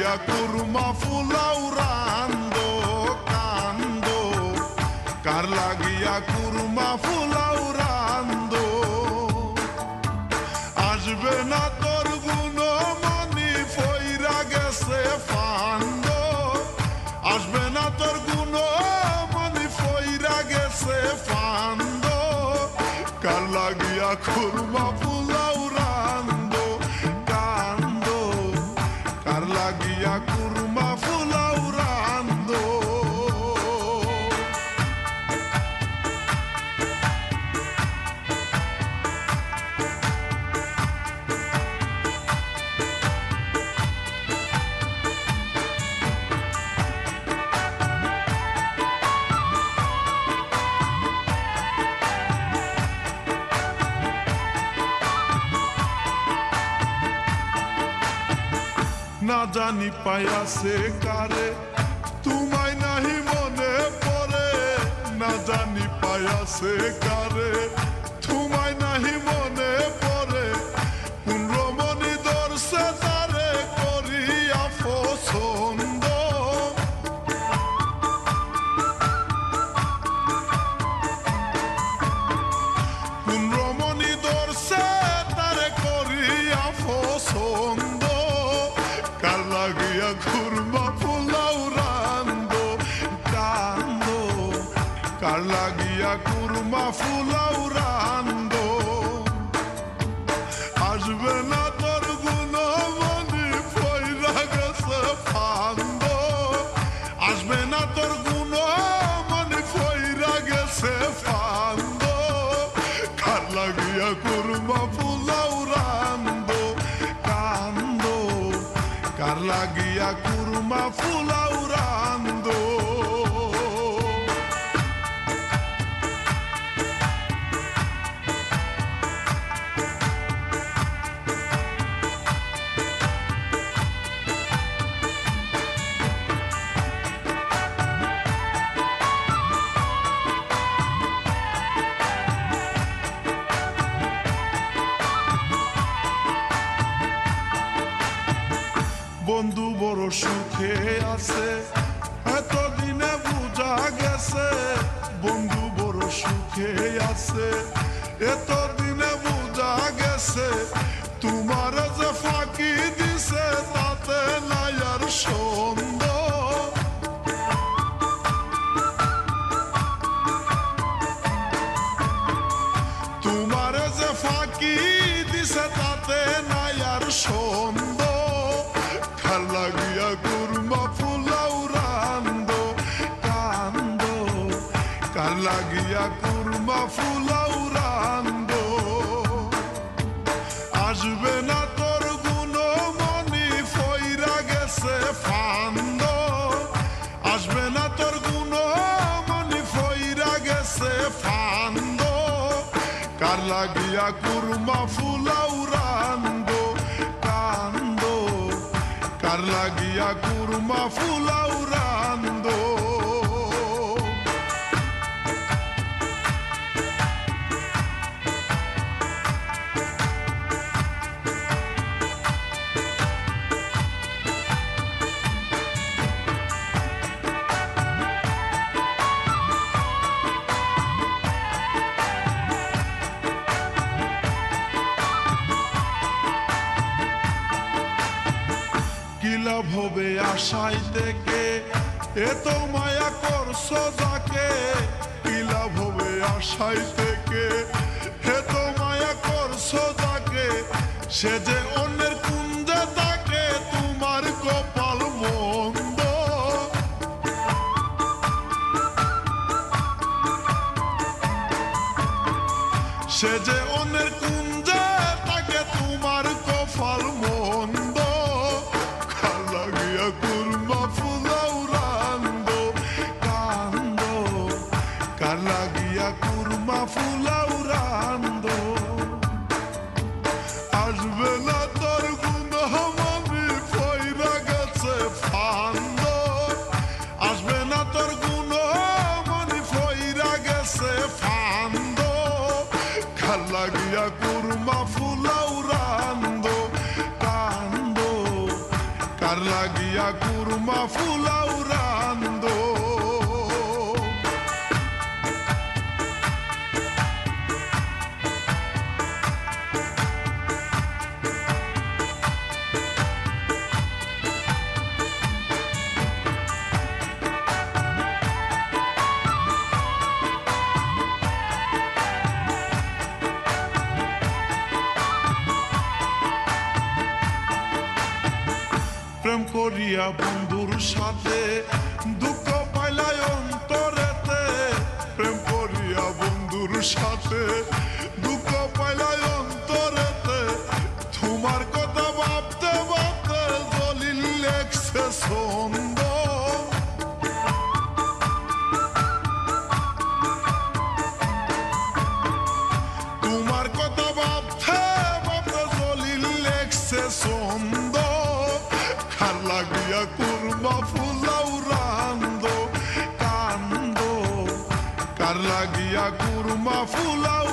লাগিয়া কুরমা ফুলাও রান্দো কান্দো, কার লাগিয়া কুরমা ফুলাও রান্দো। আসবে না তোর গুণমণি ফইরা গেছে ফান্দো, আসবে না তোর গুণমণি ফইরা গেছে ফান্দো, কার লাগিয়া কুরমা ফুলাও রান্দো কান্দো, কার লাগিয়া কুরমা ফুলাও রান্দো। না জানি পায়াছে কারে তোমায় নাহি মনে পড়ে, না জানি পায়াছে কারে তোমায় নাহি মনে পড়ে, কোন রমণী দর্শে তারে করিয়া পছন্দ। কোন রমণী দর্শে তারে করিয়া পছন্দ, কার লাগিয়া কুরমা ফুলাও রান্দো কান্দো, কার লাগিয়া কুরমা ফুলাও রান্দো। আসবে না তোর গুণমণি ফইরা গেছে ফান্দো, আসবে না তোর গুণমণি ফইরা গেছে ফান্দো, কার লাগিয়া কুরমা ফুলাও রান্দো কান্দো, কার লাগিয়া কুরমা ফুলাও রান্দো। বন্ধু বড় সুখে আছে এতদিনে বুঝা গেছে, বন্ধু বড় সুখে আছে এতদিনে বুঝা গেছে, তোমার যে ফাঁকি দিছে তাতে নাই আর সন্দেহ। তোমার যে ফাঁকি দিছে তাতে নাই আর সন্দেহ, কার লাগিয়া কুরমা ফুলাও রান্দো কান্দো, কার লাগিয়া কুরমা ফুলাও রান্দো। আসবে না তোর গুণমণি ফইরা গেছে ফান্দো, আসবে না তোর গুণমণি ফইরা গেছে ফান্দো, কার লাগিয়া কুরমা ফুলাও রান্দো কান্দো, কার লাগিয়া কুরমা ফুলাও রান্দো। কি লাভ হবে আশাই থেকে এত মায়া করছো যাকে, কি লাভ হবে আশাই থেকে এত মায়া করছো যাকে, সে যে অন্যের কুঞ্জে থাকে তোমার কপাল মন্দ। সে যে অন্যের কুঞ্জে থাকে তোমার কপাল মন্দ, কার লাগিয়া কুরমা ফুলাও রান্দো কান্দো, কার লাগিয়া কুরমা ফুলাও রান্দো। আসবে না তোর গুণমণি ফইরা গেছে ফান্দো, আসবে না তোর গুণমণি ফইরা গেছে ফান্দো, কার লাগিয়া কুরমা ফুলাও রান্দো কান্দো, কার লাগিয়া কুরমা ফুলাও রান্দো। প্রেম করিয়া বন্ধুর সাথে দুঃখ পাইলাই অন্তরেতে, প্রেম করিয়া বন্ধুর সাথে দুঃখ পাইলাই অন্তরেতে, তোমার কথা ভাবতে ভাবতে জলিল লেখছে ছন্দ। তোমার কথা ভাবতে ভাবতে জলিল লেখছে ছন্দ। কার লাগিয়া কুরমা ফুলাও রান্দো কান্দো, কার লাগিয়া কুরমা ফুলাও